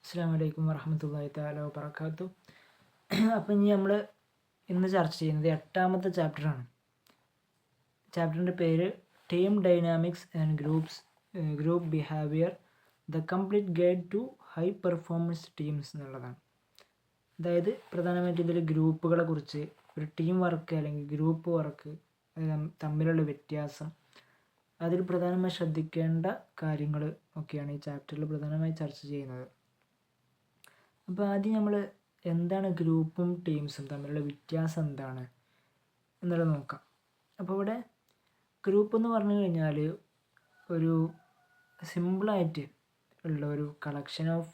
അസ്സലാമു അലൈക്കും വറഹ്മത്തുള്ളാഹി തആല വബറകാതുഹു. അപ്പം ഇനി നമ്മൾ ഇന്ന് ചർച്ച ചെയ്യുന്നത് 8ാമത്തെ ചാപ്റ്ററാണ്. ചാപ്റ്ററിൻ്റെ പേര് team dynamics and group behaviour the complete guide to high performance teams എന്നുള്ളതാണ്. അതായത് പ്രധാനമായിട്ടും ഇതിൽ ഗ്രൂപ്പുകളെ കുറിച്ച്, ഒരു ടീം വർക്ക് അല്ലെങ്കിൽ ഗ്രൂപ്പ് വർക്ക് തമ്മിലുള്ള വ്യത്യാസം, അതിൽ പ്രധാനമായി ശ്രദ്ധിക്കേണ്ട കാര്യങ്ങൾ ഒക്കെയാണ് ഈ ചാപ്റ്ററിൽ പ്രധാനമായി ചർച്ച ചെയ്യുന്നത്. അപ്പോൾ ആദ്യം നമ്മൾ എന്താണ് ഗ്രൂപ്പും ടീംസും തമ്മിലുള്ള വ്യത്യാസം എന്താണ് എന്നുള്ളത് നോക്കാം. അപ്പോൾ ഇവിടെ ഗ്രൂപ്പ് എന്ന് പറഞ്ഞു കഴിഞ്ഞാൽ ഒരു സിമ്പിളായിട്ട് ഉള്ള ഒരു കളക്ഷൻ ഓഫ്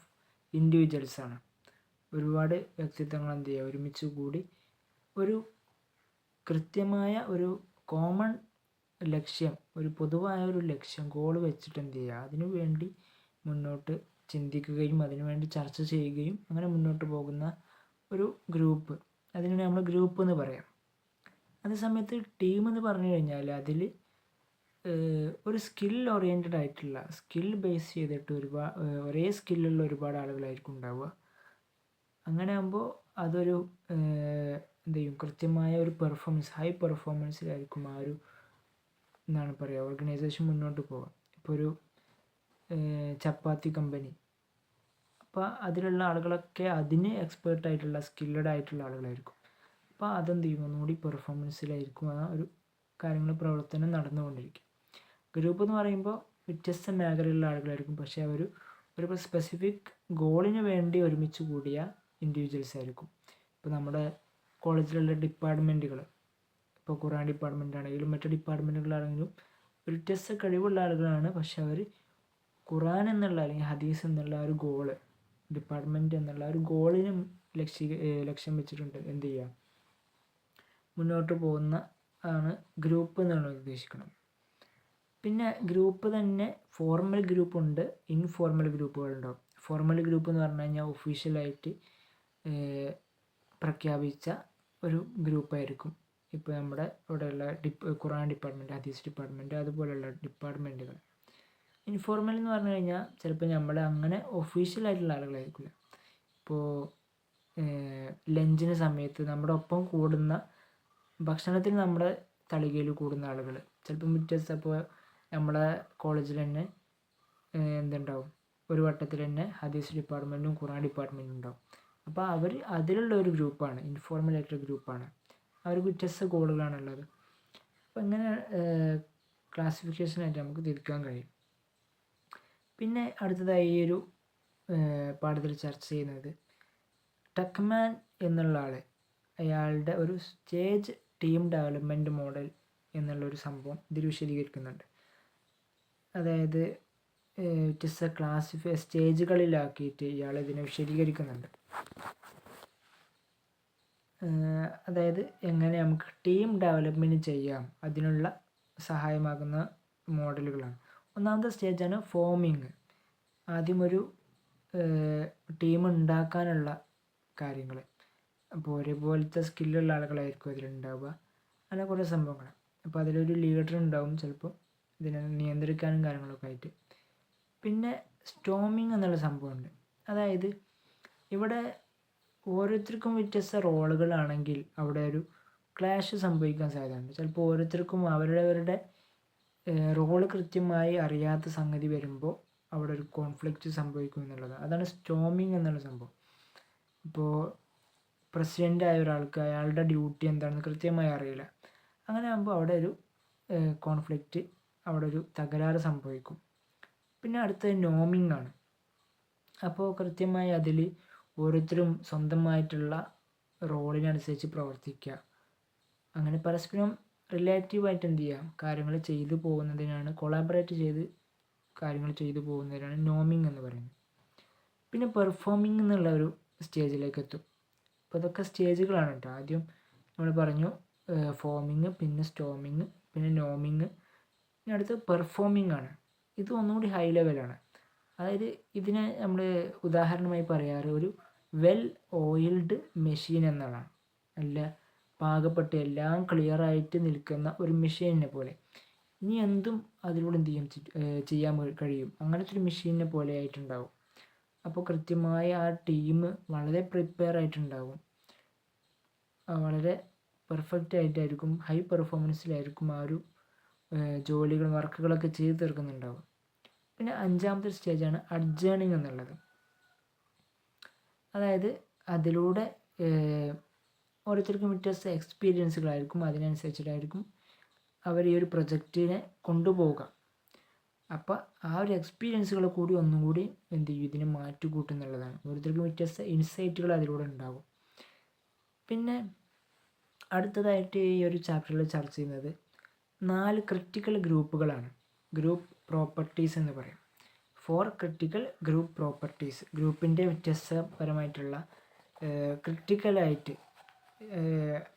ഇൻഡിവിജ്വൽസാണ്. ഒരുപാട് വ്യക്തിത്വങ്ങൾ എന്ത് ചെയ്യുക, ഒരുമിച്ച് കൂടി ഒരു കൃത്യമായ ഒരു കോമൺ ലക്ഷ്യം, ഒരു പൊതുവായ ഒരു ലക്ഷ്യം, ഗോൾ വെച്ചിട്ട് എന്ത് ചെയ്യുക, അതിനു വേണ്ടി മുന്നോട്ട് ചിന്തിക്കുകയും അതിനുവേണ്ടി ചർച്ച ചെയ്യുകയും അങ്ങനെ മുന്നോട്ട് പോകുന്ന ഒരു ഗ്രൂപ്പ്, അതിനാണ് നമ്മൾ ഗ്രൂപ്പ് എന്ന് പറയാം. അതേസമയത്ത് ടീം എന്ന് പറഞ്ഞു കഴിഞ്ഞാൽ അതിൽ ഒരു സ്കിൽ ഓറിയൻറ്റഡ് ആയിട്ടുള്ള, സ്കിൽ ബേസ് ചെയ്തിട്ട് ഒരേ സ്കില്ലുള്ള ഒരുപാട് ആളുകളായിരിക്കും ഉണ്ടാവുക. അങ്ങനെ ആകുമ്പോൾ അതൊരു എന്ത് ചെയ്യും, കൃത്യമായ ഒരു പെർഫോമൻസ്, ഹൈ പെർഫോമൻസിലായിരിക്കും ആ ഒരു എന്താണ് പറയുക ഓർഗനൈസേഷൻ മുന്നോട്ട് പോകുക. ഇപ്പോൾ ഒരു ചപ്പാത്തി കമ്പനി, അപ്പോൾ അതിലുള്ള ആളുകളൊക്കെ അതിന് എക്സ്പേർട്ടായിട്ടുള്ള സ്കില്ലഡ് ആയിട്ടുള്ള ആളുകളായിരിക്കും. അപ്പോൾ അതെന്ത് ചെയ്യും, ഒന്നുകൂടി പെർഫോമൻസിലായിരിക്കും ആ ഒരു കാര്യങ്ങൾ പ്രവർത്തനം നടന്നുകൊണ്ടിരിക്കും. ഗ്രൂപ്പ് എന്ന് പറയുമ്പോൾ വ്യത്യസ്ത മേഖലയിലുള്ള ആളുകളായിരിക്കും, പക്ഷേ ഒരു സ്പെസിഫിക് ഗോളിന് വേണ്ടി ഒരുമിച്ച് കൂടിയ ഇൻഡിവിജ്വൽസ് ആയിരിക്കും. ഇപ്പോൾ നമ്മുടെ കോളേജിലുള്ള ഡിപ്പാർട്ട്മെൻറ്റുകൾ, ഇപ്പോൾ ഖുർആൻ ഡിപ്പാർട്ട്മെൻ്റ് ആണെങ്കിലും മറ്റു ഡിപ്പാർട്ട്മെൻറ്റുകളാണെങ്കിലും വ്യത്യസ്ത കഴിവുള്ള ആളുകളാണ്. പക്ഷെ അവർ ഖുർആൻ എന്നുള്ള അല്ലെങ്കിൽ ഹദീസ് എന്നുള്ള ഒരു ഗോള്, ഡിപ്പാർട്ട്മെൻറ്റ് എന്നുള്ള ഒരു ഗോളിനും ലക്ഷ്യം വെച്ചിട്ടുണ്ട് എന്ത് ചെയ്യുക, മുന്നോട്ട് പോകുന്ന ആണ് ഗ്രൂപ്പ് എന്നുള്ളത് ഉദ്ദേശിക്കണം. പിന്നെ ഗ്രൂപ്പ് തന്നെ ഫോർമൽ ഗ്രൂപ്പുണ്ട്, ഇൻഫോർമൽ ഗ്രൂപ്പുകളുണ്ടാവും. ഫോർമൽ ഗ്രൂപ്പ് എന്ന് പറഞ്ഞു കഴിഞ്ഞാൽ ഒഫീഷ്യലായിട്ട് പ്രഖ്യാപിച്ച ഒരു ഗ്രൂപ്പായിരിക്കും. ഇപ്പോൾ നമ്മുടെ ഇവിടെയുള്ള ഖുർആൻ ഡിപ്പാർട്ട്മെൻറ്റ്, ഹദീസ് ഡിപ്പാർട്ട്മെൻറ്റ്, അതുപോലെയുള്ള ഡിപ്പാർട്ട്മെൻറ്റുകൾ. ഇൻഫോർമൽ എന്ന് പറഞ്ഞു കഴിഞ്ഞാൽ ചിലപ്പോൾ നമ്മൾ അങ്ങനെ ഒഫീഷ്യലായിട്ടുള്ള ആളുകളായിരിക്കില്ല. ഇപ്പോൾ ലഞ്ചിന് സമയത്ത് നമ്മുടെ ഒപ്പം കൂടുന്ന, ഭക്ഷണത്തിന് നമ്മുടെ തളികയിൽ കൂടുന്ന ആളുകൾ ചിലപ്പം വ്യത്യസ്ത, ഇപ്പോൾ നമ്മളെ കോളേജിൽ തന്നെ എന്തുണ്ടാവും, ഒരു വട്ടത്തിൽ തന്നെ ഹദീസ് ഡിപ്പാർട്ട്മെൻറ്റും ഖുർആൻ ഡിപ്പാർട്ട്മെൻറ്റും ഉണ്ടാവും. അപ്പോൾ അവർ അതിലുള്ള ഒരു ഗ്രൂപ്പാണ്, ഇൻഫോർമൽ ആയിട്ടുള്ള ഗ്രൂപ്പാണ്. അവർക്ക് വ്യത്യസ്ത ഗോളുകളാണുള്ളത്. അപ്പോൾ ഇങ്ങനെ ക്ലാസിഫിക്കേഷനായിട്ട് നമുക്ക് തിരിക്കാൻ കഴിയും. പിന്നെ അടുത്തതായി ഈ ഒരു പാഠത്തിൽ ചർച്ച ചെയ്യുന്നത് ടക്മാൻ എന്നുള്ള ആൾ, അയാളുടെ ഒരു സ്റ്റേജ് ടീം ഡെവലപ്മെൻറ്റ് മോഡൽ എന്നുള്ളൊരു സംഭവം ഇതിൽ വിശദീകരിക്കുന്നുണ്ട്. അതായത് വ്യത്യസ്ത സ്റ്റേജുകളിലാക്കിയിട്ട് ഇയാൾ ഇതിനെ വിശദീകരിക്കുന്നുണ്ട്. അതായത് എങ്ങനെ നമുക്ക് ടീം ഡെവലപ്മെൻറ്റ് ചെയ്യാം, അതിനുള്ള സഹായമാകുന്ന മോഡലുകളാണ്. ഒന്നാമത്തെ സ്റ്റേജാണ് ഫോമിങ്. ആദ്യം ഒരു ടീം ഉണ്ടാക്കാനുള്ള കാര്യങ്ങൾ, അപ്പോൾ ഒരേപോലത്തെ സ്കില്ലുള്ള ആളുകളായിരിക്കും അതിലുണ്ടാവുക, അങ്ങനെ കുറേ സംഭവങ്ങൾ. അപ്പോൾ അതിലൊരു ലീഡർ ഉണ്ടാവും ചിലപ്പോൾ ഇതിനെ നിയന്ത്രിക്കാനും കാര്യങ്ങളൊക്കെ ആയിട്ട്. പിന്നെ സ്റ്റോമിങ് എന്നുള്ള സംഭവമുണ്ട്. അതായത് ഇവിടെ ഓരോരുത്തർക്കും വ്യത്യസ്ത റോളുകളാണെങ്കിൽ അവിടെ ഒരു ക്ലാഷ് സംഭവിക്കാൻ സാധ്യതയുണ്ട്. ചിലപ്പോൾ ഓരോരുത്തർക്കും അവരുടെ റോള് കൃത്യമായി അറിയാത്ത സംഗതി വരുമ്പോൾ അവിടെ ഒരു കോൺഫ്ലിക്റ്റ് സംഭവിക്കും എന്നുള്ളത്. അതാണ് സ്റ്റോമിങ് എന്നുള്ള സംഭവം. ഇപ്പോൾ പ്രസിഡൻ്റായ ഒരാൾക്ക് അയാളുടെ ഡ്യൂട്ടി എന്താണെന്ന് കൃത്യമായി അറിയില്ല. അങ്ങനെ ആകുമ്പോൾ അവിടെ ഒരു കോൺഫ്ലിക്റ്റ്, അവിടെ ഒരു തകരാറ് സംഭവിക്കും. പിന്നെ അടുത്തത് നോമിങ് ആണ്. അപ്പോൾ കൃത്യമായി അതിൽ ഓരോരുത്തരും സ്വന്തമായിട്ടുള്ള റോളിനനുസരിച്ച് പ്രവർത്തിക്കുക, അങ്ങനെ പരസ്പരം റിലേറ്റീവായിട്ട് എന്ത് ചെയ്യുക, കാര്യങ്ങൾ ചെയ്തു പോകുന്നതിനാണ്, കൊളാബറേറ്റ് ചെയ്ത് കാര്യങ്ങൾ ചെയ്തു പോകുന്നതിനാണ് നോമിങ് എന്ന് പറയുന്നത്. പിന്നെ പെർഫോമിങ് എന്നുള്ള ഒരു സ്റ്റേജിലേക്ക് എത്തും. അപ്പോൾ ഇതൊക്കെ സ്റ്റേജുകളാണ് കേട്ടോ. ആദ്യം നമ്മൾ പറഞ്ഞു ഫോമിങ്, പിന്നെ സ്റ്റോമിങ്, പിന്നെ നോമിങ്, പിന്നെ അടുത്ത് പെർഫോമിങ് ആണ്. ഇത് ഒന്നുകൂടി ഹൈ ലെവലാണ്. അതായത് ഇതിനെ നമ്മൾ ഉദാഹരണമായി പറയാറ് ഒരു വെൽ ഓയിൽഡ് മെഷീൻ എന്നതാണ്. നല്ല പാകപ്പെട്ട് എല്ലാം ക്ലിയറായിട്ട് നിൽക്കുന്ന ഒരു മെഷീനിനെ പോലെ. ഇനി എന്തും അതിലൂടെ എന്ത് ചെയ്യാൻ കഴിയും, അങ്ങനത്തെ ഒരു മെഷീനിനെ പോലെ ആയിട്ടുണ്ടാവും. അപ്പോൾ കൃത്യമായി ആ ടീം വളരെ പ്രിപ്പയർ ആയിട്ടുണ്ടാകും, വളരെ പെർഫെക്റ്റ് ആയിട്ടായിരിക്കും, ഹൈ പെർഫോമൻസിലായിരിക്കും ആ ഒരു ജോലികൾ വർക്കുകളൊക്കെ ചെയ്ത് തീർക്കുന്നുണ്ടാവും. പിന്നെ 5ാമത്തെ സ്റ്റേജാണ് അഡ്ജേണിങ് എന്നുള്ളത്. അതായത് അതിലൂടെ ഓരോരുത്തർക്കും വ്യത്യസ്ത എക്സ്പീരിയൻസുകളായിരിക്കും, അതിനനുസരിച്ചിട്ടായിരിക്കും അവർ ഈ ഒരു പ്രൊജക്റ്റിനെ കൊണ്ടുപോവുക. അപ്പോൾ ആ ഒരു എക്സ്പീരിയൻസുകൾ കൂടി ഒന്നും കൂടി എന്ത് ചെയ്യും, ഇതിനെ മാറ്റിക്കൂട്ടുന്നുള്ളതാണ്. ഓരോരുത്തർക്കും വ്യത്യസ്ത ഇൻസൈറ്റുകൾ അതിലൂടെ ഉണ്ടാകും. പിന്നെ അടുത്തതായിട്ട് ഈ ഒരു ചാപ്റ്ററിൽ ചർച്ച ചെയ്യുന്നത് 4 ക്രിട്ടിക്കൽ ഗ്രൂപ്പുകളാണ്. ഗ്രൂപ്പ് പ്രോപ്പർട്ടീസ് എന്ന് പറയും. 4 ക്രിട്ടിക്കൽ ഗ്രൂപ്പ് പ്രോപ്പർട്ടീസ്, ഗ്രൂപ്പിൻ്റെ വ്യത്യസ്തപരമായിട്ടുള്ള ക്രിട്ടിക്കലായിട്ട്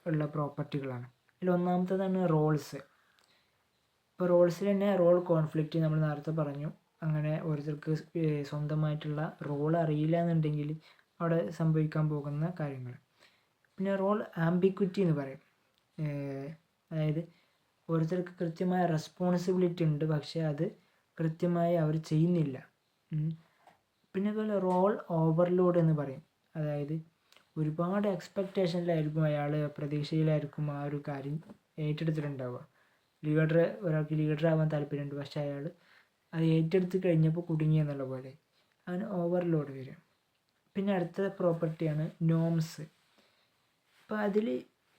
ഉള്ള പ്രോപ്പർട്ടികളാണ്. ഇതിൽ ഒന്നാമത്തേതാണ് റോൾസ്. ഇപ്പോൾ റോൾസിൽ തന്നെ റോൾ കോൺഫ്ലിക്റ്റ് നമ്മൾ നേരത്തെ പറഞ്ഞു. അങ്ങനെ ഓരോരുത്തർക്ക് സ്വന്തമായിട്ടുള്ള റോൾ അറിയില്ല എന്നുണ്ടെങ്കിൽ അവിടെ സംഭവിക്കാൻ പോകുന്ന കാര്യങ്ങൾ. പിന്നെ റോൾ ആംബിക്വിറ്റി എന്ന് പറയും. അതായത് ഓരോരുത്തർക്ക് കൃത്യമായ റെസ്പോൺസിബിലിറ്റി ഉണ്ട്, പക്ഷേ അത് കൃത്യമായി അവർ ചെയ്യുന്നില്ല. പിന്നെ അതുപോലെ റോൾ ഓവർലോഡ് എന്ന് പറയും. അതായത് ഒരുപാട് എക്സ്പെക്റ്റേഷനിലായിരിക്കും അയാൾ, പ്രതീക്ഷയിലായിരിക്കും ആ ഒരു കാര്യം ഏറ്റെടുത്തിട്ടുണ്ടാവുക. ഒരാൾക്ക് ലീഡർ ആവാൻ താല്പര്യമുണ്ട്, പക്ഷേ അയാൾ അത് ഏറ്റെടുത്ത് കഴിഞ്ഞപ്പോൾ കുടുങ്ങി എന്നുള്ള പോലെ അങ്ങനെ ഓവർലോഡ് വരും. പിന്നെ അടുത്ത പ്രോപ്പർട്ടിയാണ് നോംസ്. അപ്പോൾ അതിൽ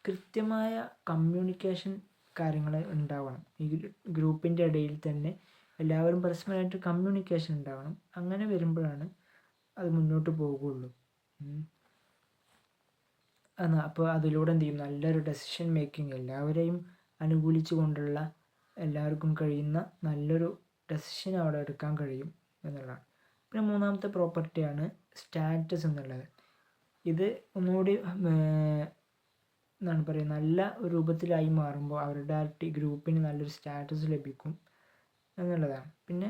കൃത്യമായ കമ്മ്യൂണിക്കേഷൻ കാര്യങ്ങൾ ഉണ്ടാവണം. ഈ ഗ്രൂപ്പിൻ്റെ ഇടയിൽ തന്നെ എല്ലാവരും പരസ്പരമായിട്ട് കമ്മ്യൂണിക്കേഷൻ ഉണ്ടാവണം. അങ്ങനെ വരുമ്പോഴാണ് അത് മുന്നോട്ട് പോകുള്ളൂ. അപ്പോൾ അതിലൂടെ എന്ത് ചെയ്യും, നല്ലൊരു ഡെസിഷൻ മേക്കിംഗ്, എല്ലാവരെയും അനുകൂലിച്ചു കൊണ്ടുള്ള, എല്ലാവർക്കും കഴിയുന്ന നല്ലൊരു ഡെസിഷൻ അവിടെ എടുക്കാൻ കഴിയും എന്നുള്ളതാണ്. പിന്നെ 3ാമത്തെ പ്രോപ്പർട്ടിയാണ് സ്റ്റാറ്റസ് എന്നുള്ളത്. ഇത് ഒന്നുകൂടി എന്താണ് പറയുക, നല്ല രൂപത്തിലായി മാറുമ്പോൾ അവരുടെ ഗ്രൂപ്പിന് നല്ലൊരു സ്റ്റാറ്റസ് ലഭിക്കും എന്നുള്ളതാണ്. പിന്നെ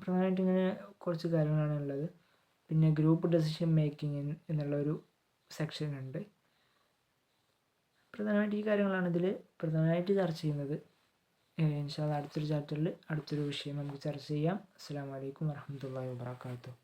പ്രധാനമായിട്ട് ഇങ്ങനെ കുറച്ച് കാര്യങ്ങളാണ് ഉള്ളത്. പിന്നെ ഗ്രൂപ്പ് ഡെസിഷൻ മേക്കിംഗ് എന്നുള്ളൊരു സെക്ഷൻ ഉണ്ട്. പ്രധാനമായിട്ട് ഈ കാര്യങ്ങളാണ് ഇതിൽ പ്രധാനമായിട്ട് ചർച്ച ചെയ്യുന്നത്. ഇൻഷാ അല്ലാഹ് അടുത്തൊരു ചാപ്റ്ററിൽ അടുത്തൊരു വിഷയം നമുക്ക് ചർച്ച ചെയ്യാം. അസ്സലാമു അലൈക്കും വറഹ്മത്തുള്ളാഹി വബറകാതുഹു.